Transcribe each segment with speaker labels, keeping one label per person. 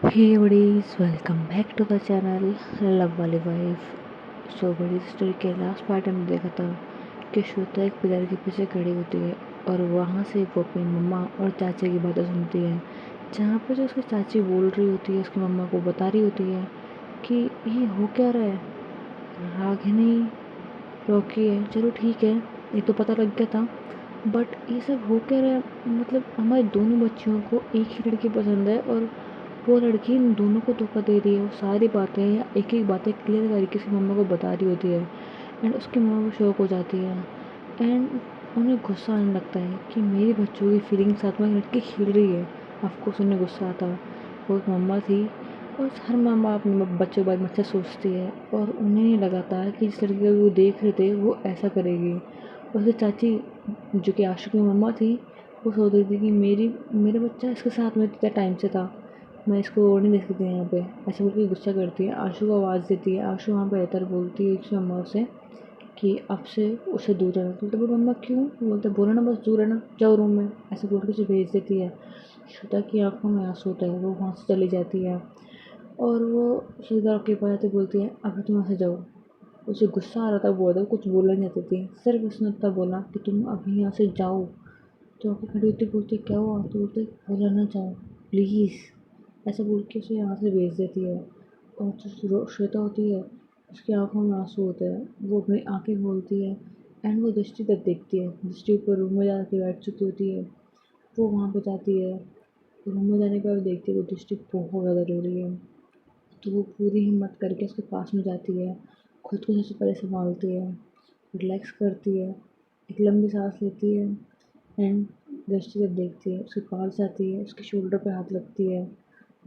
Speaker 1: Hey buddies, welcome back to the channel love वाली wife. So बड़ी story के last part में देखा था कि श्वेता एक पिलर के पीछे खड़ी होती है और वहाँ से वो अपनी मम्मा और चाचा की बातें सुनती है, जहाँ पर जो उसकी चाची बोल रही होती है उसकी मम्मा को बता रही होती है कि ये हो क्या रहा है। रागिनी रॉकी है, चलो ठीक है, ये तो पता लग गया था, बट ये सब हो क्या रहा है। मतलब हमारे दोनों बच्चियों को एक ही लड़की पसंद है और वो लड़की इन दोनों को धोखा दे रही है। वो सारी बातें या एक एक बातें क्लियर तरीके से मम्मा को बता रही होती है एंड उसकी मम्मा को शौक हो जाती है एंड उन्हें गुस्सा आने लगता है कि मेरी बच्चों की फीलिंग के साथ में लड़की खेल रही है। ऑफकोर्स उन्हें गुस्सा आता। वो एक मम्मा थी और हर माँ बाप अपने बच्चों के बारे में अच्छा सोचती है और उन्हें नहीं लगा था कि जिस लड़की को वो देख रहे थे वो ऐसा करेगी। उसकी चाची जो कि आशु की मम्मा थी, वो सोच रही थी कि मेरा बच्चा इसके साथ में इतना टाइम से था, मैं इसको और नहीं देख सकती यहाँ पे। ऐसे बोल के गुस्सा करती है, आशु को आवाज़ देती है। आशु वहाँ पे रहता है, बोलती है उसकी मम्मा से कि अब से उससे दूर रहना। तो बोलते मम्मा क्यों? बोलते बोला ना बस दूर रहना, जाओ रूम में, ऐसे बोल के उसे भेज देती है। श्वेता की आंखों में आंसू होता है, वो वहाँ से चली जाती है और वो श्वेता के पास आती बोलती है अभी तुम यहाँ से जाओ। उसे गुस्सा आ रहा था बहुत, वो कुछ बोलना नहीं चाहती थी, सिर्फ उसने इतना बोला कि तुम अभी यहाँ से जाओ। तो आके खड़ी होती, बोलती क्या हुआ? तो बोलते बोला ना जाओ प्लीज़, ऐसा बोल के उसे यहाँ से भेज देती है। और जो श्वेता होती है उसकी आंखों में आंसू होते हैं, वो अपनी आंखें खोलती है एंड वो दृष्टि तक देखती है। दृष्टि ऊपर रूम में जाके बैठ चुकी होती है। वो वहाँ पे जाती है, रूम में जाने के बाद देखती है वो दृष्टि बहुत ज़्यादा रो रही है। तो वो पूरी हिम्मत करके उसके पास में जाती है, खुद को सबसे पहले संभालती है, रिलैक्स करती है, एक लंबी सांस लेती है एंड दृष्टि जब देखती है उसके पास जाती है, उसके शोल्डर पे हाथ रखती है।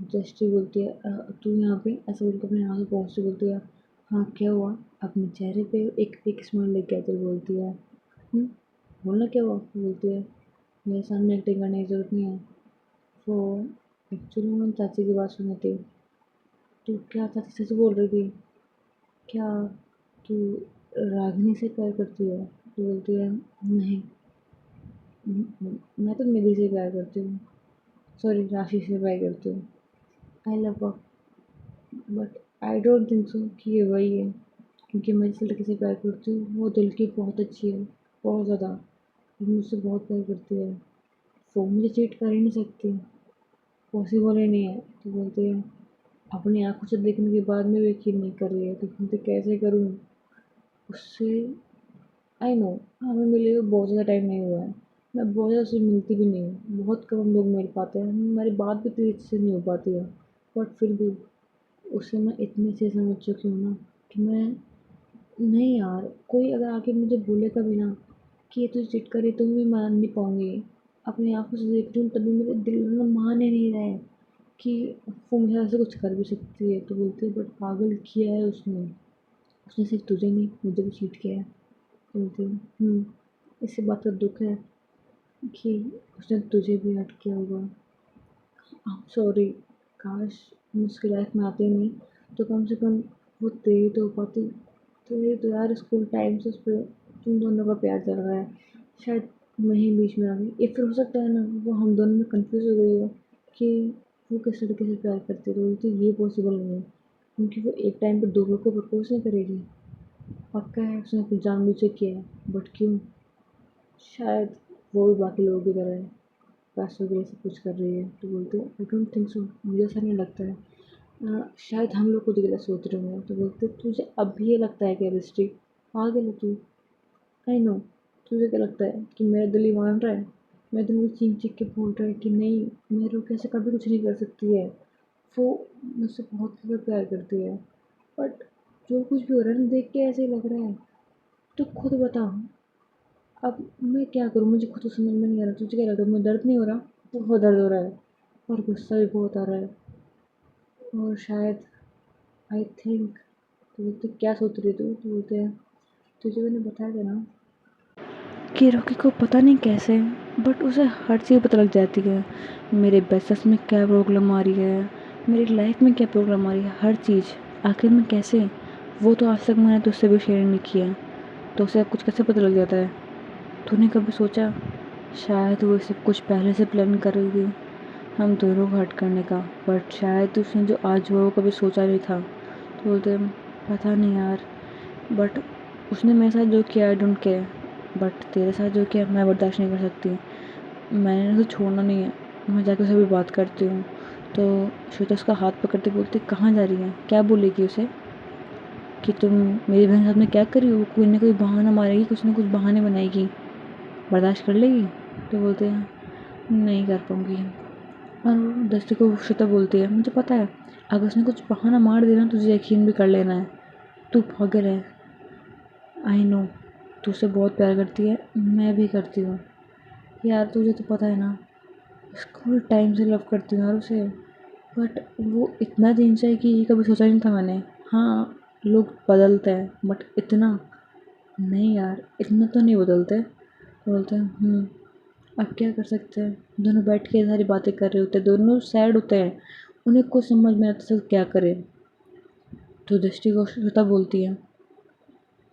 Speaker 1: दृष्टि बोलती है तू यहाँ पे?" ऐसे बोल के अपने यहाँ से पहुँचती बोलती है हाँ क्या हुआ? अपने चेहरे पे एक एक स्माइल लेके आती बोलती है "हम्म, बोलना क्या हुआ?" बोलती है मेरे सामने एक्टिंग करने की ज़रूरत नहीं है। वो एक्चुअली मैंने चाची की बात सुनी थी। तो क्या चाची सच बोल रही थी? क्या तू रागिनी से प्यार करती है? तो बोलती है नहीं, मैं तो निधि से प्यार करती हूँ, सॉरी राशि से प्यार करती हूँ। I love her, but I don't think so कि ये वही है, क्योंकि मैं जिस लड़की से प्यार करती हूँ वो दिल की बहुत अच्छी है, बहुत ज़्यादा। वो मुझसे बहुत प्यार करती है, वो मुझे चीट कर ही नहीं सकती, पॉसिबल ही नहीं है। तो बोलती है अपनी आंखों से देखने के बाद में भी यकीन नहीं कर रही है, तो बोलते कैसे करूँ उससे। आई नो हमें मिले हुए बहुत ज़्यादा टाइम नहीं हुआ है, मैं बहुत ज़्यादा उससे मिलती भी नहीं हूँ, बहुत कम लोग मिल पाते हैं, हमारी बात भी तेज़ी से नहीं हो पाती है। बट फिर भी उसे मैं इतने से समझ चुकी हूँ ना कि मैं नहीं यार, कोई अगर आके मुझे बोलेगा भी ना कि ये तुझे चिट करे तो भी मैं मान नहीं पाऊँगी। अपनी आँखों से देख रही हूँ तभी मेरे दिल में मान ही नहीं रहा है कि वो मुझे ऐसे कुछ कर भी सकती है। तो बोलती है बट पागल किया है उसने, उसने सिर्फ तुझे नहीं मुझे भी चीट किया है। बोलती हूँ इसी बात का दुख है कि उसने तुझे भी हर्ट किया होगा। आई एम सॉरी, काश मैं उसकी लाइफ में आती नहीं तो कम से कम वो तेरी तो हो पाती। तो ये तो यार स्कूल टाइम से उस पर तुम दोनों का प्यार चल रहा है, शायद मैं ही बीच में आ गई, या फिर हो सकता है ना वो हम दोनों में कंफ्यूज हो गई हो कि वो किस लड़के से प्यार करती रही। तो ये पॉसिबल नहीं है, क्योंकि वो एक टाइम पे दो लोग को प्रपोज नहीं करेगी। पक्का है उसने कुछ जानबूझ के किया है, बट क्यों? शायद वो भी बाकी लोगों की तरह है, पैसों के लिए सब कुछ कर रही है। तो बोलते हैं आई डोंट थिंक सो, मुझे ऐसा नहीं लगता है। शायद हम लोग खुद गलत सोच रहे होंगे। तो बोलते तुझे अब भी ये लगता है कि रिश्ते पागल है तू? आई नो, तुझे क्या लगता है कि मेरा दिल ही मान रहा है? मेरा दिल मुझे चीख चीख के बोल रहा है कि नहीं, मेरे को कैसे कभी कुछ नहीं कर सकती है। वो मुझसे बहुत ज़्यादा प्यार करती है, बट जो कुछ भी हो रहा है ना देख के ऐसे ही लग रहा है। तो खुद बता, अब मैं क्या करूँ? मुझे खुद तो समझ में नहीं आ रहा, तुझे क्या लगता है मुझे दर्द नहीं हो रहा? बहुत दर्द हो रहा है और गुस्सा भी बहुत आ रहा है। और शायद आई थिंक, तो बोलते क्या सोच रही तू? तो बोलते हैं तुझे मैंने बताया था ना कि रॉकी को पता नहीं कैसे, बट उसे हर चीज़ पता लग जाती है। मेरे बिजनेस में क्या प्रॉब्लम आ रही है, मेरी लाइफ में क्या प्रॉब्लम आ रही है, हर चीज़। आखिर में कैसे? वो तो आज तक मैंने तुझसे भी शेयर नहीं किया, तो उसे कुछ कैसे पता लग जाता है? तूने कभी सोचा शायद वो सब कुछ पहले से प्लान कर रही थी? हम दोनों को हर्ट करने का, बट शायद उसने जो आज हुआ वो कभी सोचा नहीं था। तो बोलते हैं पता नहीं यार, बट उसने मेरे साथ जो किया आई डोंट केयर, बट तेरे साथ जो किया मैं बर्दाश्त नहीं कर सकती। मैंने उसे छोड़ना नहीं है, मैं जाके उसे भी बात करती हूँ। तो श्वेता उसका हाथ पकड़ते बोलती कहाँ जा रही है, क्या बोलेगी उसे कि तुम मेरी बहन के साथ में क्या करी हो, कोई ना कोई बहाना मारेगी, कुछ ना कुछ बहाने बनाएगी, बर्दाश्त कर लेगी। तो बोलते हैं नहीं कर पाऊँगी। और वो दृष्टि को श्वेता बोलती है मुझे पता है, अगर उसने कुछ बहाना मार दिया ना तुझे यकीन भी कर लेना है, तू पागल है। आई नो तू उसे बहुत प्यार करती है, मैं भी करती हूँ यार, तुझे तो पता है ना, स्कूल टाइम से लव करती हूँ यार उसे, बट वो इतना चेंज है कि कभी सोचा नहीं था मैंने। हाँ लोग बदलते हैं बट इतना नहीं यार, इतना तो नहीं बदलते। बोलते हैं अब क्या कर सकते हैं, दोनों बैठ के सारी बातें कर रहे होते हैं, दोनों सैड होते हैं, उन्हें कुछ समझ में आता सब क्या करें। तो दृष्टि को श्वेता बोलती है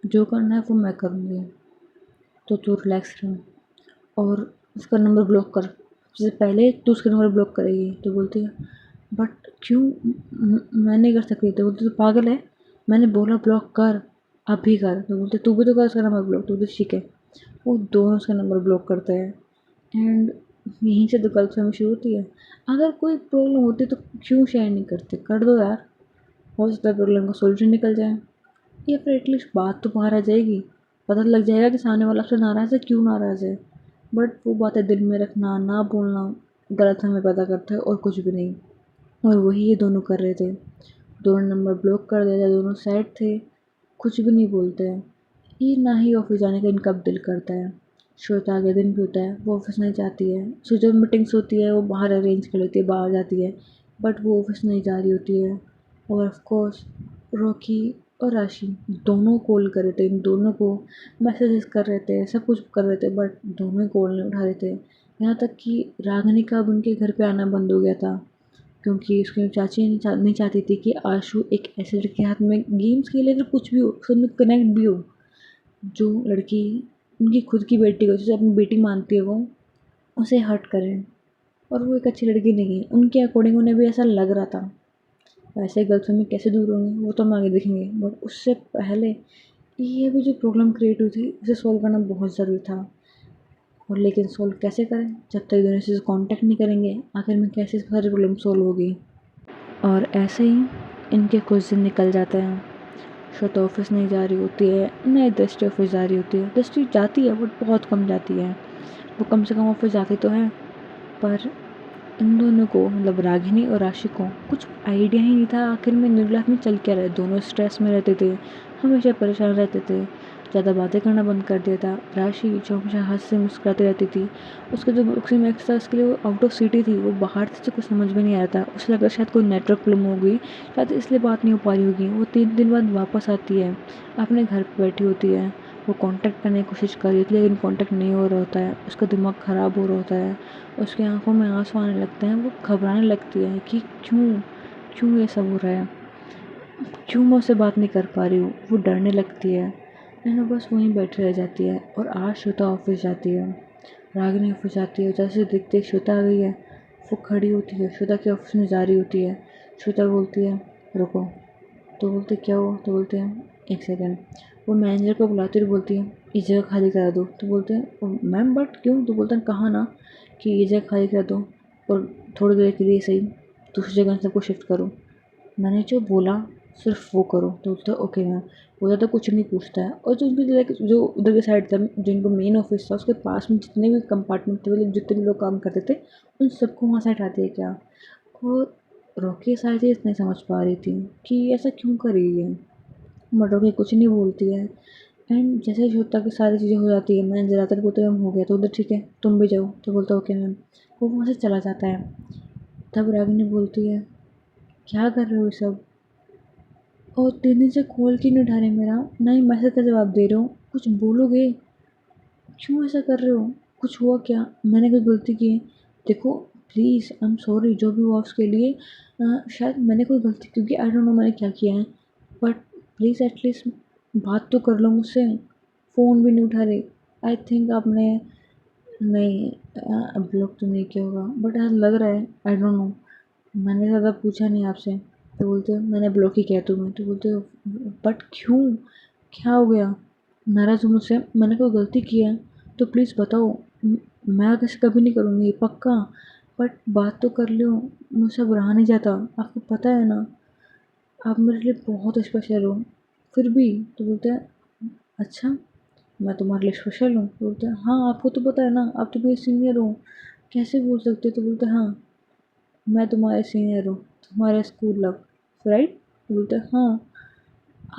Speaker 1: जो करना है वो मैं करूँगी, तो तू रिलैक्स रह और उसका नंबर ब्लॉक कर, सबसे पहले तू उसका नंबर ब्लॉक करेगी। तो बोलती है बट क्यों, मैं नहीं कर सकती। तो बोलती तू पागल है, मैंने बोला ब्लॉक कर, अभी कर। तो बोलते तू भी तो कर उसका नंबर ब्लॉक। तो बोलती ठीक है। वो दोनों उसका नंबर ब्लॉक करते हैं एंड यहीं से तो गलतफहमी शुरू होती है। अगर कोई प्रॉब्लम होती तो क्यों शेयर नहीं करते, कर दो यार, हो सकता है प्रॉब्लम का सोल्यूशन निकल जाए, या फिर एटलीस्ट बात तो बाहर आ जाएगी, पता लग जाएगा कि सामने वाला आपसे नाराज़ है, क्यों नाराज़ है। बट वो बातें दिल में रखना, ना बोलना गलत हमें पैदा करता है और कुछ भी नहीं। और वही ये दोनों कर रहे थे, दोनों नंबर ब्लॉक कर देते, दोनों सैड थे, कुछ भी नहीं बोलते हैं। ये ना ही ऑफिस जाने का इनका अब दिल करता है। श्वेता आगे दिन भी होता है, वो ऑफिस नहीं जाती है, सो जब मीटिंग्स होती है वो बाहर अरेंज कर लेती है, बाहर जाती है, बट वो ऑफिस नहीं जा रही होती है। और ऑफ कोर्स रॉकी और राशि दोनों कॉल कर रहे थे, इन दोनों को मैसेजेस कर रहे थे, सब कुछ कर रहे थे, बट दोनों कॉल नहीं उठा रहे थे। यहाँ तक कि रागिनी का अब उनके घर पे आना बंद हो गया था, क्योंकि उसकी चाची नहीं चाहती थी कि आशु एक ऐसे लड़के के हाथ में गेम्स खेले, अगर कुछ भी हो उसमें में कनेक्ट भी हो, जो लड़की उनकी खुद की बेटी को जैसे अपनी बेटी मानती है वो उसे हर्ट करे। और वो एक अच्छी लड़की नहीं है उनके अकॉर्डिंग, उन्हें भी ऐसा लग रहा था। वैसे गर्लफ्रेंड में कैसे दूर होंगे वो तो हम आगे देखेंगे, बट उससे पहले ये भी जो प्रॉब्लम क्रिएट हुई थी उसे सॉल्व करना बहुत ज़रूरी था। और लेकिन सॉल्व कैसे करें जब तक दोनों से कांटेक्ट नहीं करेंगे, आखिर में कैसे सारी प्रॉब्लम सॉल्व होगी। और ऐसे ही इनके कुछ दिन निकल जाते हैं। श्वेता ऑफिस नहीं जा रही होती है, नहीं दृष्टि ऑफिस जा रही होती है, दृष्टि जाती है बट बहुत कम जाती है, वो कम से कम ऑफिस जाती तो है। पर इन दोनों को मतलब रागिनी और राशि को कुछ आइडिया ही नहीं था आखिर में मिडिल लाइफ में चल क्या रहा है। दोनों स्ट्रेस में रहते थे, हमेशा परेशान रहते थे, ज़्यादा बातें करना बंद कर दिया था। राशि जो हमेशा हंस से मुस्कुराती रहती थी, उसका जो बॉक्सिंग मैच था उसके लिए वो आउट ऑफ सिटी थी, वो बाहर से तो कुछ समझ में नहीं आ रहा था, उसे लगा शायद कोई नेटवर्क प्रॉब्लम हो गई, शायद इसलिए बात नहीं हो पा रही होगी। वो 3 दिन बाद वापस आती है, अपने घर पर बैठी होती है, वो कांटेक्ट करने की कोशिश कर रही थी लेकिन कांटेक्ट नहीं हो रहा होता है, उसका दिमाग ख़राब हो रहा होता है, उसकी आंखों में आंसू आने लगते हैं, वो घबराने लगती है कि क्यों क्यों ये सब हो रहा है, क्यों मैं उससे बात नहीं कर पा रही हूँ, वो डरने लगती है। वो बस वहीं बैठी रह जाती है। और आज श्वेता ऑफिस जाती है, रागिनी ऑफिस जाती है, जैसे देखते ही श्वेता आ गई है, वो खड़ी होती है, श्वेता के ऑफिस में जा रही होती है। श्वेता बोलती है रुको। तो बोलते क्या हुआ। तो बोलते हैं एक सेकेंड। वो मैनेजर को बुलाती हुई बोलती है ये जगह खाली करा दो। तो बोलते हैं मैम बट क्यों। तो बोलते हैं कहा ना कि ये जगह खाली करा दो और थोड़ी देर के लिए सही दूसरी जगह सबको शिफ्ट करो। मैंने जो बोला सिर्फ वो करो। तो बोलता ओके मैम। बोला तो कुछ नहीं पूछता है। और जो उनकी जो उधर के साइड था, जो इनको मेन ऑफिस था उसके पास में जितने भी कंपार्टमेंट थे, मतलब जितने भी लोग काम करते थे, उन सबको वहाँ से हटा दिया क्या। और रॉकी सारी चीज़ नहीं समझ पा रही थी कि ऐसा क्यों कर रही है, बट रॉकी कुछ नहीं बोलती है। एंड जैसे ही श्वेता की सारी चीज़ें हो जाती है, मैंने ज़्यादातर बोलते हम हो गया तो उधर ठीक है तुम भी जाओ। तो बोलता ओके मैम। वो वहाँ से चला जाता है। तब रागिनी बोलती है क्या कर रहे हो ये सब, और 3 दिन से कॉल क्यों नहीं उठा रहे मेरा, ना ही मैसेज का जवाब दे रहे हो, कुछ बोलोगे, क्यों ऐसा कर रहे हो, कुछ हुआ क्या, मैंने कोई गलती की है। देखो प्लीज़ आई एम सॉरी जो भी हुआ उसके लिए, शायद मैंने कोई गलती, क्योंकि आई डोंट नो मैंने क्या किया है, बट प्लीज़ एटलीस्ट बात तो कर लो मुझसे। फ़ोन भी नहीं उठा रहे। आई थिंक आपने नहीं, ब्लॉक तो नहीं किया होगा, बट ऐसा लग रहा है, आई डोंट नो। मैंने ज़्यादा पूछा नहीं आपसे। तो बोलते हो मैंने ब्लॉक ही किया तुम्हें। तो बोलते हो बट क्यों, क्या हो गया? नाराज़ हो मुझसे? मैंने कोई गलती की है तो प्लीज़ बताओ। मैं आगे से कभी नहीं करूँगी पक्का। बट बात तो कर लो, मुझसे अब रहा नहीं जाता, आपको पता है ना। आप मेरे लिए बहुत स्पेशल हो। फिर भी तो बोलते हैं अच्छा, मैं तुम्हारे लिए स्पेशल हूँ? तो बोलते हैं हाँ, आपको तो पता है ना, आप तो मेरे सीनियर हो, कैसे बोल सकते हो? तो बोलते हैं हाँ, मैं तुम्हारे सीनियर हूँ, तुम्हारे स्कूल लव, राइट? तो बोलते हैं हाँ,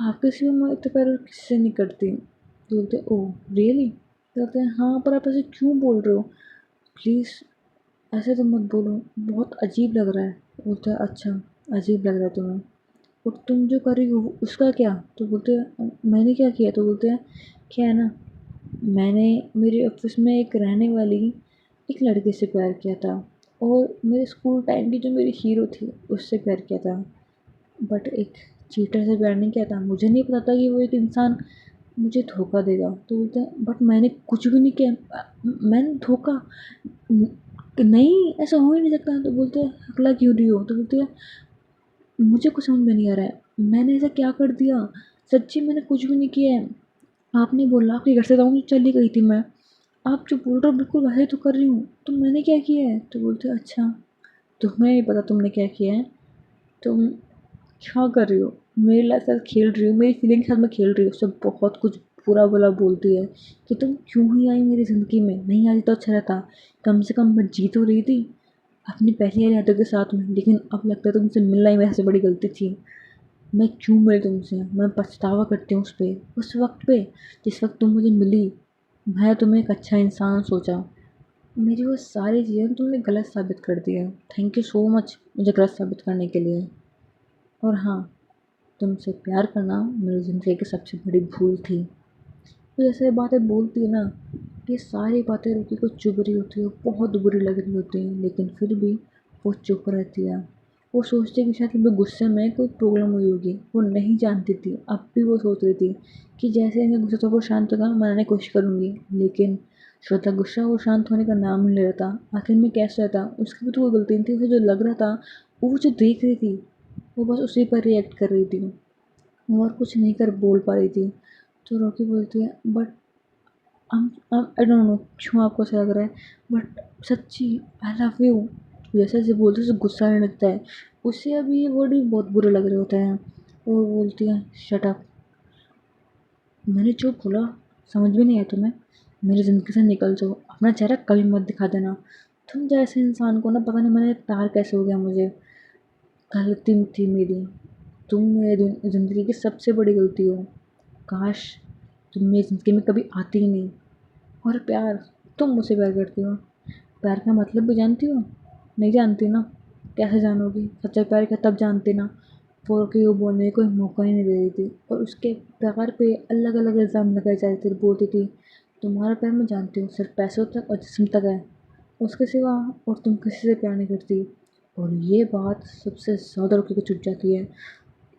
Speaker 1: आपके सिवा मैं इतना प्यार किससे नहीं करती। तो बोलते हैं ओह रियली? तो बोलते हैं हाँ, पर आप ऐसे क्यों बोल रहे हो? प्लीज़ ऐसे तो मत बोलो, बहुत अजीब लग रहा है। तो बोलते हैं अच्छा, अजीब लग रहा है तुम्हें, और तुम जो कर रही हो उसका क्या? तो बोलते हैं मैंने क्या किया? तो बोलते हैं क्या है ना, मैंने मेरे ऑफिस में एक रहने वाली एक लड़के से प्यार किया था, और मेरे स्कूल टाइम की जो मेरी हीरो थी उससे प्यार किया था। बट एक चीटर से प्यार नहीं किया था। मुझे नहीं पता था कि वो एक इंसान मुझे धोखा देगा। तो बोलते हैं बट मैंने कुछ भी नहीं किया, मैंने धोखा नहीं, ऐसा हो ही नहीं सकता। तो बोलते हैं हकला क्यों रही हो? तो बोलते हैं मुझे कुछ समझ में नहीं आ रहा है, मैंने ऐसा क्या कर दिया? सच्ची मैंने कुछ भी नहीं किया है। आपने बोला आपके घर से जाऊँगी, चली गई थी मैं। आप जो बोल रहे हो बिल्कुल वैसे ही तो कर रही हूँ, तो मैंने क्या किया है? तो बोलते हैं अच्छा, तुम्हें नहीं पता तुमने क्या किया है? तुम क्या कर रही हो? मेरे लाइफ साथ खेल रही हो, मेरी फीलिंग के साथ में खेल रही हो, सब बहुत कुछ बुरा भला बोलती है कि तुम क्यों ही आई मेरी ज़िंदगी में, नहीं आई तो अच्छा रहता, कम से कम मैं जी तो रही थी अपनी पहली वाली यादों के साथ में। लेकिन अब लगता है तुमसे मिलना ही मेरे से बड़ी गलती थी। मैं क्यों मिली तुमसे? मैं पछतावा करती हूँ उस पे, उस वक्त पे जिस वक्त तुम मुझे मिली। मैं तुम्हें एक अच्छा इंसान सोचा, मेरी वो सारी चीज़ें तुमने गलत साबित कर दिया। थैंक यू सो मच मुझे गलत साबित करने के लिए। और हाँ, तुमसे प्यार करना मेरी ज़िंदगी की सबसे बड़ी भूल थी। तो जैसे बातें बोलती है ना, ये सारी बातें रुकी को चुभ रही होती है, बहुत बुरी लग रही होती हैं, लेकिन फिर भी वो चुप रहती है। वो सोचती है कि शायद मैं गुस्से में कोई प्रॉब्लम हुई होगी, वो नहीं जानती थी। अब भी वो सोच रही थी कि जैसे इनका गुस्सा थोड़ा शांत होगा मनाने की कोशिश करूँगी, लेकिन श्वेता गुस्सा और शांत होने का नाम नहीं ले रहा था। आखिर में कैसे रहता, उसकी भी तो कोई गलती नहीं थी। उसे जो लग रहा था, वो जो देख रही थी, वो बस उसी पर रिएक्ट कर रही थी, और कुछ नहीं कर बोल पा रही थी। तो रॉकी बोलती है बट आई डोंट नो क्यों आपको ऐसा लग रहा है, बट सच्ची आई लव यू। जैसे जैसे बोलते हैं उसे गुस्सा आने लगता है, उससे अभी ये वर्ड भी बहुत बुरे लग रहे होते हैं। वो बोलती है शट अप, मैंने जो बोला समझ भी नहीं आया तुम्हें? मेरी ज़िंदगी से निकल जाओ, अपना चेहरा कभी मत दिखा देना। तुम जैसे इंसान को ना, पता नहीं मैंने प्यार कैसे हो गया मुझे। गलती थी मेरी, तुम मेरी ज़िंदगी की सबसे बड़ी गलती हो। काश तुम मेरी ज़िंदगी में कभी आती ही नहीं। और प्यार, तुम मुझसे प्यार करती हो, प्यार का मतलब भी जानती हो? नहीं जानती ना, कैसे जानोगी? सच्चा प्यार क्या तब जानती ना। वो कि वो बोलने का कोई मौका ही नहीं दे रही थी, और उसके प्यार पे अलग अलग इल्ज़ाम लगाए जा रहे थे। बोलती थी तुम्हारा प्यार मैं जानती हूँ सिर्फ पैसों तक और जिस्म तक है, उसके सिवा और तुम किसी से प्यार नहीं करती। और ये बात सबसे ज़्यादा रोके को चुप जाती है।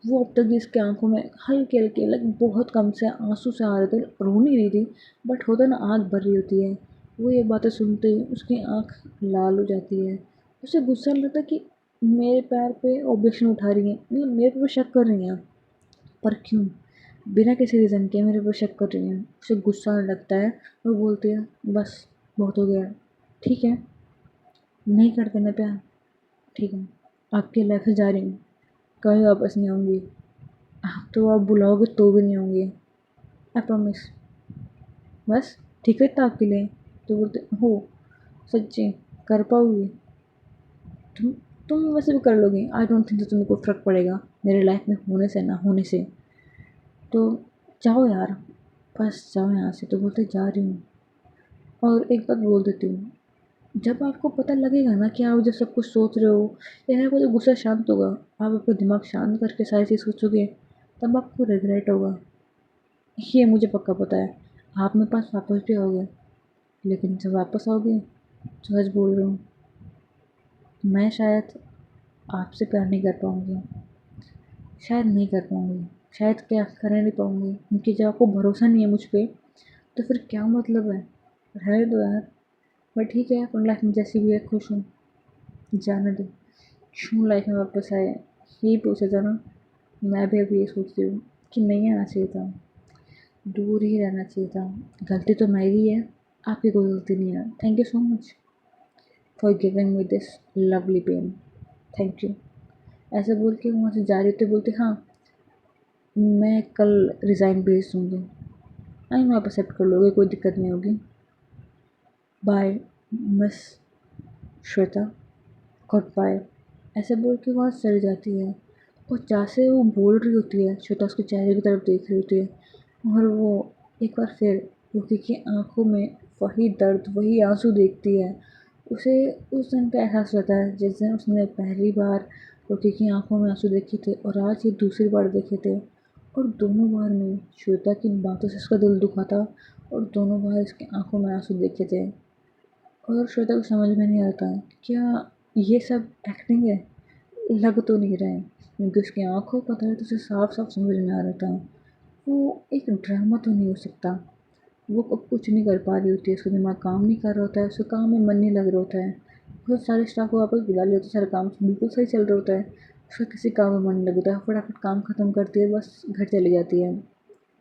Speaker 1: वो अब तक भी इसकी आँखों में हल्के-हल्के, लाइक बहुत कम से आँसू से आ रहे थे, रो नहीं रही थी, बट होता है ना आँख भर रही होती है। वो ये बातें सुनते ही उसकी आँख लाल हो जाती है। उसे गुस्सा नहीं लगता कि मेरे पैर पे ऑब्जेक्शन उठा रही हैं, मतलब मेरे पे शक कर रही हैं, पर क्यों? बिना किसी रीज़न के मेरे पे शक कर रही हैं। उसे गुस्सा आने लगता है, वो बोलती है बस बहुत हो गया, ठीक है, नहीं करते ना प्यार, ठीक है, आपकी लाइफ से जा रही हूँ, कभी वापस नहीं आऊँगी। आप तो आप बुलाओगे तो भी नहीं आऊँगी, आई प्रॉमिस। बस ठीक है इतना आपके लिए? तो बोलते हो सच्ची कर पाओगी? तुम तुम वैसे भी कर लोगी, आई डोंट थिंक तुम्हें कोई फ़र्क पड़ेगा मेरे लाइफ में होने से ना होने से। तो जाओ यार, बस जाओ यहाँ से। तो बोलते जा रही हूँ। और एक बात बोल देती हूँ, जब आपको पता लगेगा ना कि आप जब सब कुछ सोच रहे हो, या आपका जो गुस्सा शांत होगा, आप अपना दिमाग शांत करके सारी चीज़ सोचोगे, तब आपको रिग्रेट होगा। ये मुझे पक्का पता है। आप मेरे पास वापस भी आओगे, लेकिन जब वापस आओगे तो सच बोल रहा हूँ, मैं शायद आपसे प्यार नहीं कर पाऊँगी। शायद नहीं कर पाऊँगी, शायद क्या कर नहीं पाऊँगी, क्योंकि जब आपको भरोसा नहीं है मुझ पे, तो फिर क्या मतलब है? रहने दो यार, बट ठीक है, अपनी लाइफ में जैसी भी है खुश हूँ, जाने दो। क्यों लाइफ में वापस आए, यही पूछा था ना। मैं भी अभी ये सोच रही हूँ कि नहीं आना चाहिए था, दूर ही रहना चाहिए था। गलती तो मेरी है, आपकी कोई गलती नहीं है। Thank you so much for giving me this lovely pen, thank you. ऐसे बोल के वहाँ से जा रही थी, बोलती हाँ मैं कल रिज़ाइन भेज दूँगी। आई नो आप एक्सेप्ट कर लोगे, कोई दिक्कत नहीं होगी। Bye miss Shweta, good bye. ऐसे बोल के वहाँ चली जाती है और जैसे वो बोल रही होती है, श्वेता उसके चेहरे की तरफ देख रही होती है और वो एक बार फिर रोकी की आंखों में वही दर्द, वही आंसू देखती है। उसे उस दिन का एहसास होता है जिस दिन उसने पहली बार रोकी की आंखों में आंसू देखे थे और आज ये दूसरी बार देखे थे। और दोनों बार में श्वेता की बातों से उसका दिल दुखा था और दोनों बार इसकी आंखों में आंसू देखे थे। और श्वेता को समझ में नहीं आता क्या ये सब एक्टिंग है। लग तो नहीं रहा है क्योंकि उसकी आंखों का दर्द उसे साफ साफ समझ में आ रहा था। वो एक ड्रामा तो नहीं हो सकता। वो अब कुछ नहीं कर पा रही होती है, उसका दिमाग काम नहीं कर रहा होता है, उसका काम में मन नहीं लग रहा होता है। बहुत सारे स्टाफ को वापस बुला लिया होता है, सारा काम बिल्कुल सही चल रहा होता है, उसका किसी काम में मन नहीं लगता है। फटाफट काम ख़त्म करती है, बस घर चली जाती है।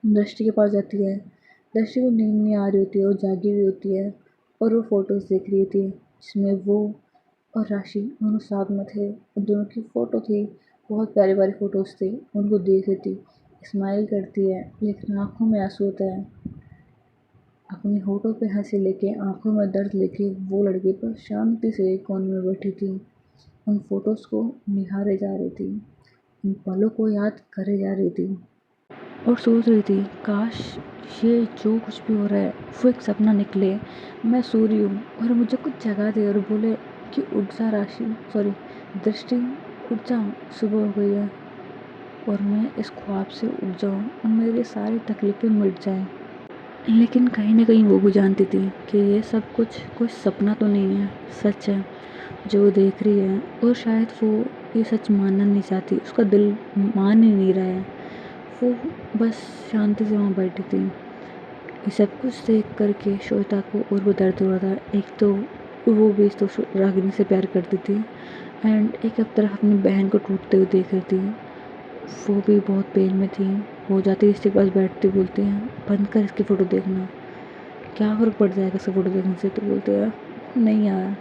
Speaker 1: दृष्टि के पास जाती है। दृष्टि को नींद नहीं आ रही होती है, वो जागी हुई होती है और वो फ़ोटोज़ देख रही थी जिसमें वो और राशि दोनों साथ में थे और दोनों की फ़ोटो थी। बहुत प्यारे प्यारे फ़ोटोज़ थे, उनको देख रही थी, स्माइल करती है लेकिन आँखों में आंसू होता है। अपने होठों पे हंसी लेके आंखों में दर्द लेके वो लड़की पर शांति से एक कोने में बैठी थी, उन फ़ोटोज़ को निहारे जा रही थी, उन पलों को याद करे जा रही थी और सोच रही थी काश ये जो कुछ भी हो रहा है वो एक सपना निकले। मैं सो रही हूँ और मुझे कुछ जगा दे और बोले कि उठ जा राशि, सॉरी दृष्टि, उठ जा, सुबह हो गई है। और मैं इस ख्वाब से उठ जाऊँ और मेरी सारी तकलीफ़ें मिट जाएं। लेकिन कहीं ना कहीं वो भी जानती थी कि ये सब कुछ कोई सपना तो नहीं है, सच है जो वो देख रही है। और शायद वो ये सच मानना नहीं चाहती, उसका दिल मान ही नहीं रहा है। वो बस शांति से वहाँ बैठी थी। ये सब कुछ देख करके श्वेता को और भी दर्द हो रहा था। एक तो वो भी तो रागिनी से प्यार करती थी एंड एक अब तरफ अपनी बहन को टूटते हुए देख रही थी, वो भी बहुत पेन में थी। हो जाती इसके पास बैठती, बोलती हैं बंद कर इसकी फ़ोटो देखना, क्या फ़र्क पड़ जाएगा इसका फ़ोटो देखने से। तो बोलते हैं नहीं यार,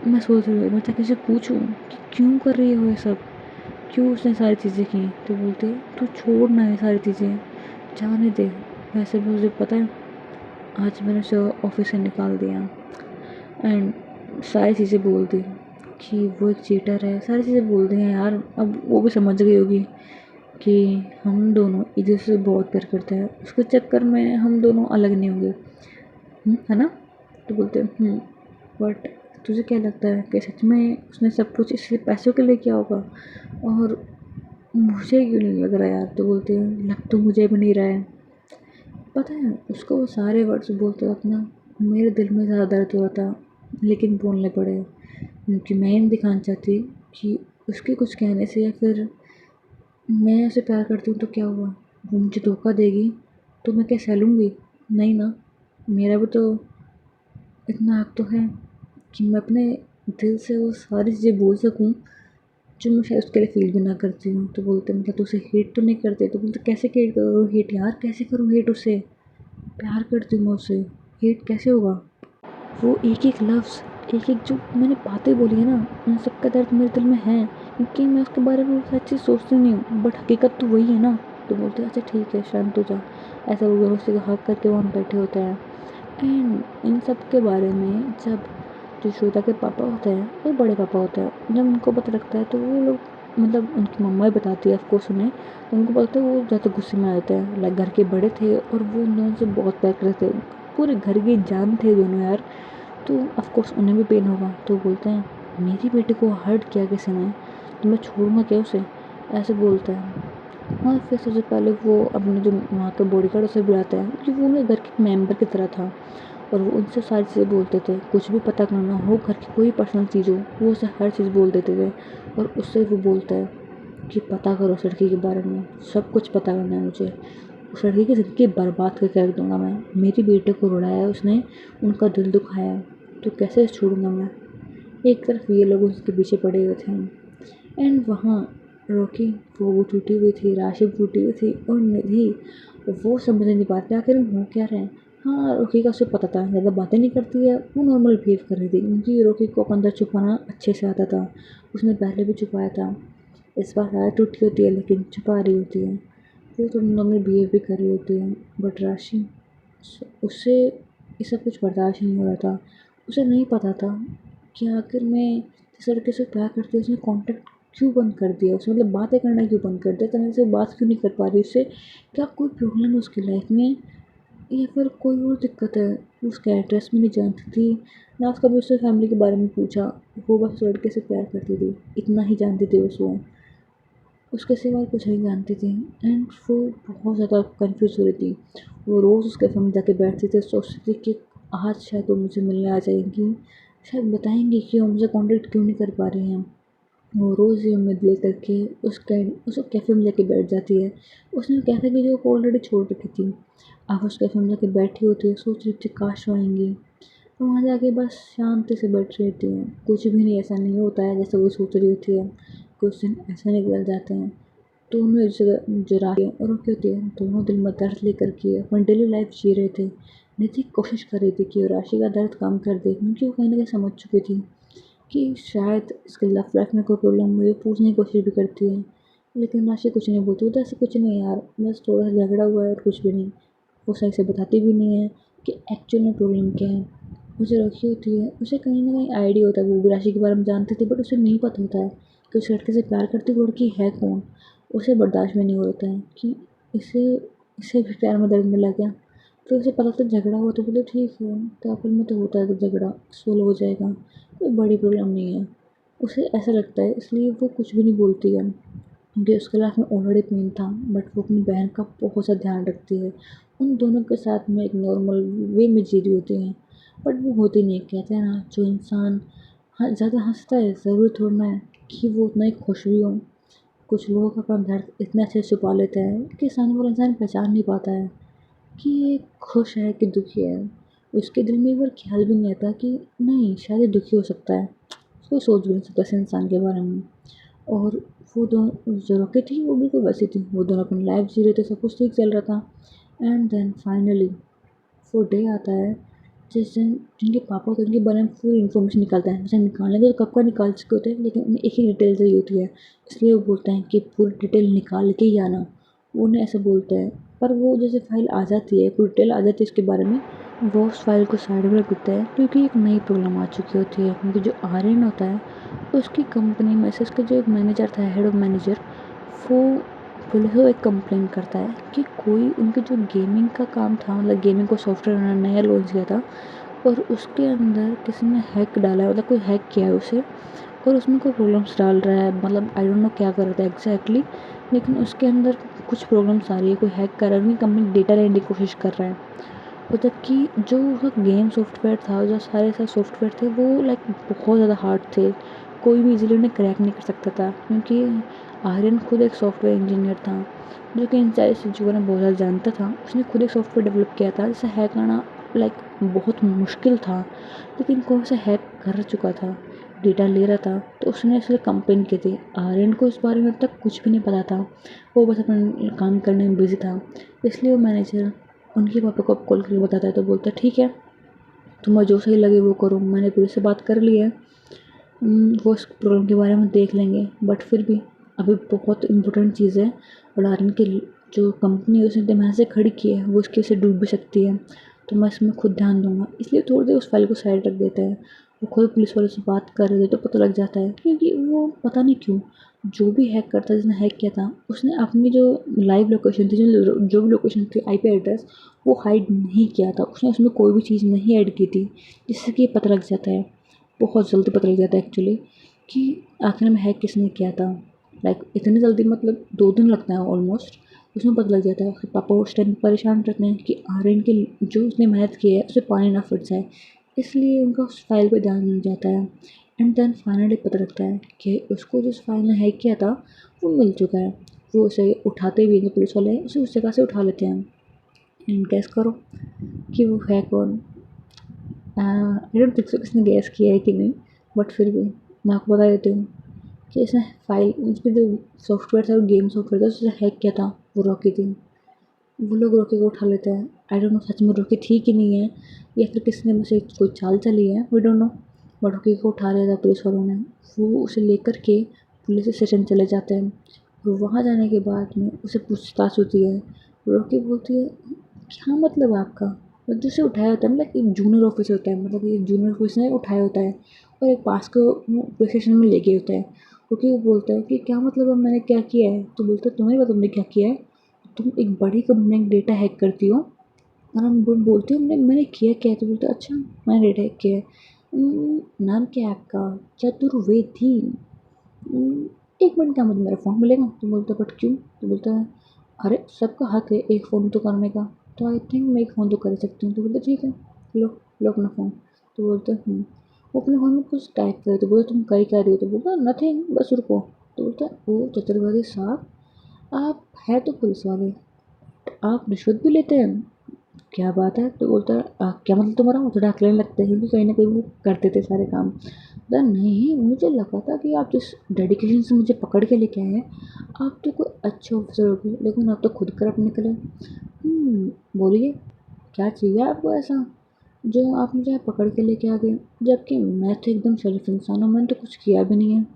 Speaker 1: मैं सोच रही हूँ मैं जाके से पूछूँ कि क्यों कर रही हो ये सब, क्यों उसने सारी चीज़ें की। तो बोलते तू छोड़ ना ये सारी चीज़ें, जाने दे। वैसे भी मुझे पता है आज मैंने उसे ऑफिस से निकाल दिया एंड सारी चीज़ें बोल दी कि वो एक चीटर है, सारी चीज़ें बोल दी हैं यार। अब वो भी समझ गई होगी कि हम दोनों एक दूसरे से बहुत प्यार करते हैं, उसके चक्कर में हम दोनों अलग नहीं होंगे, है ना। तो बोलते हैं बट तुझे क्या लगता है कि सच में उसने सब कुछ इसलिए पैसों के लिए किया होगा, और मुझे क्यों नहीं लग रहा यार। तो बोलते हैं लग तो मुझे भी नहीं रहा है। पता है उसको वो सारे वर्ड्स बोलते वक्त ना मेरे दिल में ज़्यादा दर्द हुआ था, लेकिन बोलने पड़े क्योंकि मैं नहीं दिखाना चाहती कि उसके कुछ कहने से या फिर मैं उसे प्यार करती हूँ तो क्या हुआ, वो मुझे धोखा देगी तो मैं क्या सह लूँगी, नहीं ना। मेरा भी तो इतना हक तो है कि मैं अपने दिल से वो सारी चीज़ें बोल सकूँ जो मैं शायद उसके लिए फ़ील भी ना करती हूँ। तो बोलते मतलब तो उसे हेट तो नहीं करते। तो बोलते कैसे हेट करूँ, हेट यार कैसे करूँ हेट उसे, प्यार करती हूँ मैं उससे, हेट कैसे होगा। वो एक एक लफ्ज़, एक एक जो मैंने बातें बोली है ना, उन सब का दर्द मेरे दिल में है क्योंकि मैं उसके बारे में सच चीज़ सोचती नहीं हूँ, बट हकीकत तो वही है ना। तो बोलते अच्छा ठीक है शांत हो जा। ऐसा वो दोनों से हक करके वहाँ बैठे होते हैं एंड इन सब के बारे में जब जो श्वेता के पापा होते हैं और बड़े पापा होते हैं, जब उनको पता लगता है तो वो लोग मतलब उनकी मम्मा ही बताती है ऑफकोर्स उन्हें, तो उनको पता है वो ज़्यादा गुस्से में आ जाते हैं। लाइक घर के बड़े थे और वो उन दोनों से बहुत प्यार करते थे, पूरे घर की जान थे दोनों यार, तो ऑफकोर्स उन्हें भी पेन होगा। तो बोलते हैं मेरी बेटी को हर्ट किया किसी ने तो मैं छोड़ूंगा क्या उसे, ऐसे बोलते हैं। और फिर सबसे पहले वो अपने जो वहाँ के बॉडीगार्ड उसे बुलाते हैं क्योंकि वो उन्हें घर के मेंबर की तरह था और वो उनसे सारी चीज़ें बोलते थे, कुछ भी पता करना हो, घर की कोई पर्सनल चीज़ हो वो उसे हर चीज़ बोल देते थे। और उससे वो बोलता है कि पता करो उस लड़की के बारे में, सब कुछ पता करना है मुझे, उस लड़की की ज़िंदगी बर्बाद करके रख दूँगा मैं, मेरी बेटे को रुलाया है उसने, उनका दिल दुखाया है। तो कैसे छोड़ूंगा मैं। एक तरफ ये लोग उसके पीछे पड़े हुए थे एंड वहाँ रॉकी वो टूटी हुई थी, राशि भी टूटी हुई थी और निधि वो समझ नहीं पाते आखिर हो क्या रहे हैं। हाँ रॉकी का उसे पता था ज़्यादा बातें नहीं करती है, वो नॉर्मल बिहेव कर रही थी क्योंकि रॉकी को अपना अंदर छुपाना अच्छे से आता था। उसने पहले भी छुपाया था, इस बार राय टूटी होती है लेकिन छुपा रही होती है। वो तो नॉर्मल बिहेव भी कर रही होती है बट राशि उससे ये सब कुछ बर्दाश्त नहीं हो रहा था। उसे नहीं पता था कि आखिर मैं जिस लड़के से प्यार करती है उसने कॉन्टैक्ट क्यों बंद कर दिया, उसे मतलब बातें करना क्यों बंद कर दिया, तो मैं से बात क्यों नहीं कर पा रही उससे। क्या कोई प्रॉब्लम है उसकी लाइफ में या फिर कोई और दिक्कत है। उसका एड्रेस भी नहीं जानती थी, ना उसका भी उससे फैमिली के बारे में पूछा। वो बस उस लड़के से प्यार करती थी, इतना ही जानती थी बस वो, उसके सिवा कुछ नहीं जानती थी। एंड वो बहुत ज़्यादा कंफ्यूज हो रही थी। वो रोज़ उसके सामने जाके बैठती थी, सोचती थी कि आज शायद वो मुझे मिलने आ जाएंगी, शायद बताएंगी कि वो मुझे कॉन्टेक्ट क्यों नहीं कर पा रही हैं। वो रोज़ ये उम्मीद लेकर के उस कैफ़े में जाके बैठ जाती है। उसने कैफ़े की जगह ऑलरेडी छोड़ रखी थी, अब उस कैफ़े में जाके बैठी होती है, सोच रही थी काश वो आएंगी। तो वहाँ जाके बस शांति से बैठी रहती है, कुछ भी नहीं ऐसा नहीं होता है जैसे वो सोच रही होती है। कुछ दिन ऐसे निकल जाते हैं, दोनों एक जगह जो राखी और रुकी होती है दोनों दिल में दर्द लेकर के अपनी डेली लाइफ जी रहे थे। निधि कोशिश कर रही थी कि वो राशि का दर्द कम कर दे क्योंकि वो कहीं ना कहीं समझ चुकी थी कि शायद इसके लव लाइफ में कोई प्रॉब्लम हुई है, पूछने की कोशिश भी करती है लेकिन राशि कुछ नहीं बोलती। उधर ऐसा कुछ नहीं यार, बस थोड़ा सा झगड़ा हुआ है और कुछ भी नहीं। वो सही से बताती भी नहीं है कि एक्चुअल में प्रॉब्लम क्या है। उसे रखी होती है, उसे कहीं ना कहीं आइडिया होता है, वो भी राशि के बारे में जानती थी बट उसे नहीं पता होता है कि उस लड़के से प्यार करती वो लड़की है कौन। उसे बर्दाश्त में नहीं होता है कि इसे इसे भी प्यार में दर्द मिला क्या। फिर उसे पता था झगड़ा हुआ तो बोले ठीक है, तो आपस में तो होता है तो झगड़ा सोल्व हो जाएगा, कोई बड़ी प्रॉब्लम नहीं है। उसे ऐसा लगता है इसलिए वो कुछ भी नहीं बोलती है क्योंकि उसके लाइफ में ऑलरेडी पेन था बट वो अपनी बहन का बहुत सा ध्यान रखती है। उन दोनों के साथ में एक नॉर्मल वे में जी रही होती हैं बट वो होती नहीं है। कहते हैं ना जो इंसान ज़्यादा हंसता है ज़रूरी थोड़ा है कि वो उतना ही खुश भी हो। कुछ लोग अपना दर्द इतना अच्छे से छुपा लेते हैं कि सामने वाला इंसान पहचान नहीं पाता है कि ये खुश है कि दुखी है। उसके दिल में एक बार ख्याल भी नहीं आता कि नहीं शायद ये दुखी हो सकता है, कोई सोच भी नहीं सकता ऐसे इंसान के बारे में। और वो दोनों जो रॉकी थी वो बिल्कुल वैसी थी, वो दोनों अपनी लाइफ जी रहे थे, सब कुछ ठीक चल रहा था। एंड देन फाइनली वो डे आता है जिस दिन जिनके पापा होते हैं उनके बारे में पूरी इन्फॉर्मेशन निकालते हैं। वैसे निकालने को तो कब का निकाल चुके होते हैं लेकिन उन्हें एक ही डिटेल चाहिए होती है, इसलिए वो बोलते हैं कि पूरी डिटेल निकाल के ही आना। वो उन्हें ऐसे बोलते हैं पर वो जैसे फाइल आ जाती है, पूरी डिटेल आ जाती है उसके बारे में, वो उस फाइल को साइड में रख देते हैं क्योंकि एक नई प्रॉब्लम आ चुकी होती है। क्योंकि जो आर्यन होता है उसकी कंपनी में से उसका जो एक मैनेजर था, हेड ऑफ मैनेजर, वो पुलिस को एक कंप्लेन करता है कि कोई उनके जो गेमिंग का काम था, मतलब गेमिंग को सॉफ्टवेयर उन्होंने नया लॉन्च किया था और उसके अंदर किसी ने हैक डाला है, मतलब कोई हैक किया है उसे और उसमें कोई प्रॉब्लम्स डाल रहा है। मतलब आई डोंट नो क्या कर रहा था एग्जैक्टली, लेकिन उसके अंदर कुछ प्रॉब्लम्स आ रही है, कोई हैक कर रहा है, उनकी कंपनी डेटा लेने की कोशिश कर रहा है। और जबकि जो उसका गेम सॉफ्टवेयर था, जो सारे सारे सॉफ्टवेयर थे वो लाइक बहुत ज़्यादा हार्ड थे, कोई भी इजीली उन्हें क्रैक नहीं कर सकता था क्योंकि आर्यन खुद एक सॉफ्टवेयर इंजीनियर था जो कि इन सारी चीज़ों में बहुत ज़्यादा जानता था। उसने खुद एक सॉफ्टवेयर डेवलप किया था जिसे हैक करना लाइक बहुत मुश्किल था, लेकिन कौन सा हैक कर चुका था, डेटा ले रहा था, तो उसने इसलिए कंप्लेन की थी। आर्यन को इस बारे में अब तक कुछ भी नहीं पता था, वो बस अपना काम करने में बिजी था। इसलिए वो मैनेजर उनके पापा को कॉल करके बताता है तो बोलता है ठीक है तुम्हें जो सही लगे वो करो, मैंने पुलिस से बात कर ली है, वो इस प्रॉब्लम के बारे में देख लेंगे बट फिर भी अभी बहुत इम्पोर्टेंट चीज़ है और आर्यन की जो कंपनी उसने इतनी मेहनत से खड़ी की है वो उसकी वजह से डूब भी सकती है, तो मैं इसमें खुद ध्यान दूंगा। इसलिए थोड़ी देर उस फाइल को साइड रख देता है। वो खुद पुलिस वाले से बात कर रहे थे तो पता लग जाता है क्योंकि वो पता नहीं क्यों जो भी हैक करता जिसने हैक किया था उसने अपनी जो लाइव लोकेशन थी, जो भी लोकेशन थी, आईपी एड्रेस, वो हाइड नहीं किया था। उसने उसमें कोई भी चीज़ नहीं ऐड की थी जिससे कि पता लग जाता है, बहुत जल्दी पता लग जाता है एक्चुअली कि आखिर में हैक किसने किया था। लाइक इतनी जल्दी मतलब 2 दिन लगता है ऑलमोस्ट, उसमें पता लग जाता है। फिर पापा उस टाइम परेशान रहते हैं कि आर्यन के जो उसने मेहनत की है उसे पानी ना फट जाए, इसलिए उनका उस फाइल पर ध्यान मिल जाता है। एंड देन फाइनली पता लगता है कि उसको जिस फाइल ने हैक किया था वो मिल चुका है। वो उसे उठाते भी हैं पुलिस वाले, उसे उस जगह से उठा लेते हैं। एंड गेस करो कि वो है कौन। आई डोंट थिंक सो किसने गैस किया है कि नहीं, बट फिर भी मैं आपको बता देती हूँ कि इसने फाइल उसके जो सॉफ्टवेयर था, वो गेम सॉफ्टवेयर था, उसने हैक किया था वो रॉकी थी। वो लोग रॉकी को उठा लेते हैं। आई डोंट नो सच में रॉकी थी कि नहीं है, या फिर किसने मुझे कोई चाल चली है, we don't know. But Rocky को उठा लिया था पुलिस वालों ने। वो उसे लेकर के पुलिस स्टेशन चले जाते हैं। और वहाँ जाने के बाद में उसे पूछताछ होती है। रॉकी बोलती है क्या मतलब है आपका, मतलब जिसे उठाया होता है, मतलब एक जूनियर ऑफिसर होता है, मतलब एक जूनियर ऑफिसर ने उठाया होता है और एक पास को पुलिस स्टेशन में ले गए होता है। क्योंकि वो बोलता है कि क्या मतलब है, मैंने क्या किया है, तो बोलता है तुम्हें पता तुमने क्या किया है, तुम एक बड़ी कंपनी का डेटा हैक करती हो। और हम बोलते हो मैंने किया क्या है, तो बोलते अच्छा मैंने डेटा हैक किया है। नाम क्या है आपका, चतुर्वेदी। एक मिनट क्या, मुझे मेरा फ़ोन मिलेगा, तो बोलता है बट क्यों, तो बोलता है अरे सबका हक है एक फ़ोन तो करने का, तो आई थिंक मैं एक फ़ोन तो कर सकती हूँ। तो बोलते ठीक है, लो लो अपना फ़ोन। तो बोलते वो अपने फ़ोन में कुछ टाइप करे, तो बोलते तुम कर क्या रही हो, तो बोलता नथिंग बस रुको। तो बोलता है ओ चतुर्वेदी साहब, आप है तो पुलिस वाले, आप रिश्वत भी लेते हैं, क्या बात है। तो बोलता है क्या मतलब तुम्हारा, वो थोड़ा अकलने लगता है कि कहीं ना कहीं वो करते थे सारे काम। बोलता है नहीं मुझे लगा था कि आप जिस डेडिकेशन से मुझे पकड़ के लेके आए हैं, आप तो कोई अच्छे ऑफिसर हो गए, लेकिन आप तो खुद करप्ट निकले। बोलिए क्या चाहिए आपको ऐसा जो आप मुझे पकड़ के लेके आ गए, जबकि मैं तो एकदम शरीफ इंसान हूँ, मैंने तो कुछ किया भी नहीं है,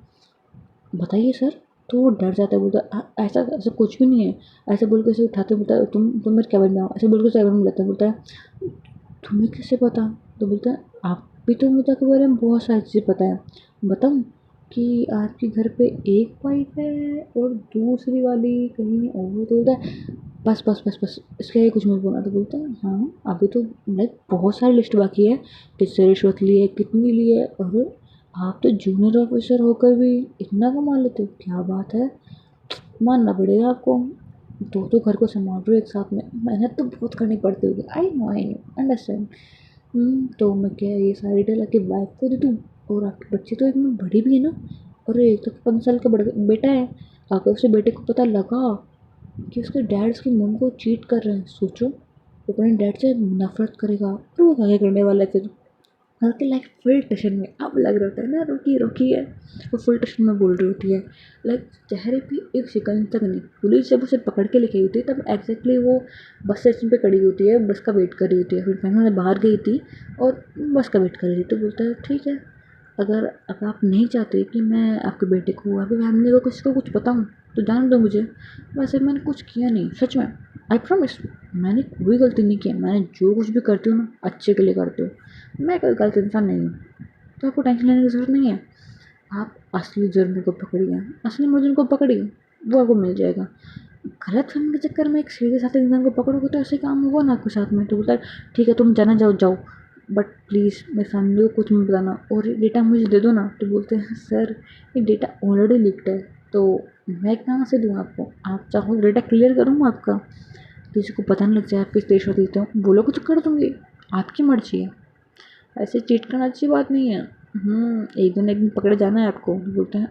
Speaker 1: बताइए सर। तो वो डर जाता है, बोलता है ऐसा ऐसा कुछ भी नहीं है। ऐसे बोल के उसे उठाते, बोलता है तुम मेरे कैबिन में आओ, ऐसे बोल के उसे कैबिन में बुलाता है। बोलता है तुम्हें कैसे पता, तो बोलता है आप भी तो मुझे के बारे में बहुत सारी चीज़ें पता है, बताऊँ कि आपके घर पे एक वाइफ है और दूसरी वाली कहीं और। तो बोलता है बस बस बस बस इसके आगे कुछ मत बोलना। तो बोलता है हाँ अभी तो लाइक बहुत सारी लिस्ट बाकी है, किससे रिश्वत ली है, कितनी ली है, और आप तो जूनियर ऑफिसर होकर भी इतना कमा लेते हो, क्या बात है, मानना पड़ेगा आपको। दो घर को संभाल रहे हो एक साथ में, मेहनत तो बहुत करनी पड़ती होगी, आई नो अंडरस्टैंड। तो मैं क्या ये सारी डिटेल आपकी वाइफ को दे दूँ, और आपके बच्चे तो एकदम बड़ी भी है ना, और एक तो 5 साल का बड़ा बेटा है, अगर उसके बेटे को पता लगा कि उसके डैड उसकी मम को चीट कर रहे हैं, सोचो वो अपने डैड से नफरत करेगा, और वो क्या करने वाला है फिर। हल्के लाइक फुल टेंशन में, अब लग रहा होता है ना रुकी रुकी है, वो फुल टेंशन में बोल रही होती है। लाइक चेहरे पे एक शिकन तक नहीं। पुलिस जब उसे पकड़ के लेके आई थी तब एग्जैक्टली वो बस स्टेशन पे खड़ी होती है, बस का वेट कर रही होती है, फिर मैं बाहर गई थी और बस का वेट कर रही थी। तो बोलता है ठीक है, अगर आप नहीं चाहते कि मैं आपके बेटे को, आपकी फैमिली को, किसी को कुछ बताऊँ तो जान दो मुझे, वैसे मैंने कुछ किया नहीं सच में, आई प्रॉमिस, मैंने कोई गलती नहीं की है, मैंने जो कुछ भी करती हूँ ना अच्छे के लिए करती हूँ, मैं कोई गलत इंसान नहीं हूँ। तो आपको टेंशन लेने की ज़रूरत नहीं है, आप असली जुर्म को पकड़िए, असली मुलजिम को पकड़िए, वो आपको मिल जाएगा। गलत फहमी के चक्कर में एक सीधे साधे इंसान को पकड़ोगे तो ऐसे काम होगा ना आपके साथ में। तो बोलता है ठीक है तुम जाना जाओ जाओ, बट प्लीज़ मेरी फैमिली को कुछ मत बताना, और ये डेटा मुझे दे दो ना। तो बोलते हैं सर ये डेटा ऑलरेडी लीक्ड है, तो मैं कहाँ से दूँ आपको, आप चाहो तो डेटा क्लियर करूँ आपका, किसी को पता नहीं लग जाए आप किस देश में देते हो, बोलोगे तो कर दूँगी, आपकी मर्जी है, ऐसे चीट करना अच्छी बात नहीं है। एक दिन पकड़े जाना है आपको। बोलते हैं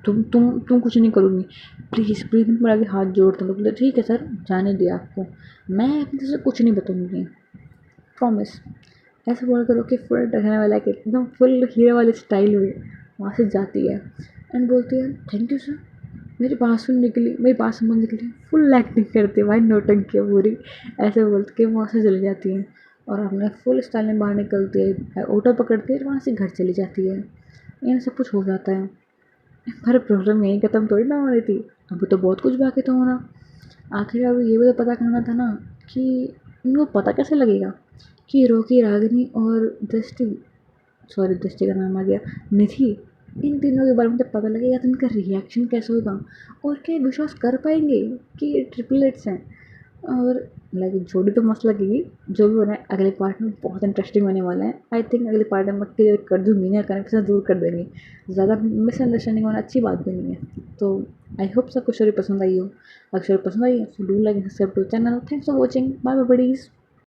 Speaker 1: तुम कुछ नहीं करूँगी, प्लीज़ प्लीज़ मैं तुम्हारे आगे हाथ जोड़ता हूँ। बोलते ठीक है सर जाने दिया आपको, मैं अपने से कुछ नहीं बताऊँगी, प्रॉमिस। ऐसे बोल कर के फुल रहने वाला के एकदम फुल हीरो वाले स्टाइल में वहाँ से जाती है एंड बोलती है थैंक यू सर, मेरी बात सुनने के लिए, मेरी बात समझने के लिए। फुल एक्टिंग करती है भाई, नौटंकी है पूरी। ऐसे बोल के वहाँ से चली जाती है और अपने फुल स्टाइल में बाहर निकलती है, ऑटो पकड़ती है और वहाँ से घर चली जाती है। ये सब कुछ हो जाता है, पर प्रॉब्लम यहीं ख़त्म थोड़ी ना हो रही थी, अभी तो बहुत कुछ बाकी था होना। आखिर अब ये भी तो पता करना था ना कि इनको पता कैसे लगेगा कि रॉकी, रागिनी और दृष्टि, सॉरी दृष्टि का नाम आ गया, निधि, इन तीनों के बारे में जब पता लगेगा तो इनका रिएक्शन कैसे होगा, और क्या विश्वास कर पाएंगे कि ये ट्रिपलेट्स हैं। और लाइक जोड़ी तो मस्त लगेगी, जो भी होना है अगले पार्ट में बहुत इंटरेस्टिंग होने वाला है। आई थिंक अगले पार्ट में मैं क्लियर कर दूँगी ना, कनेक्शन दूर कर देंगे, ज़्यादा मिसअंडरस्टैंडिंग होना अच्छी बात भी नहीं है। तो आई होप सबको स्टोरी पसंद आई हो, अगर स्टोरी पसंद आई तो do like subscribe to channel. Thanks for watching, bye bye buddies.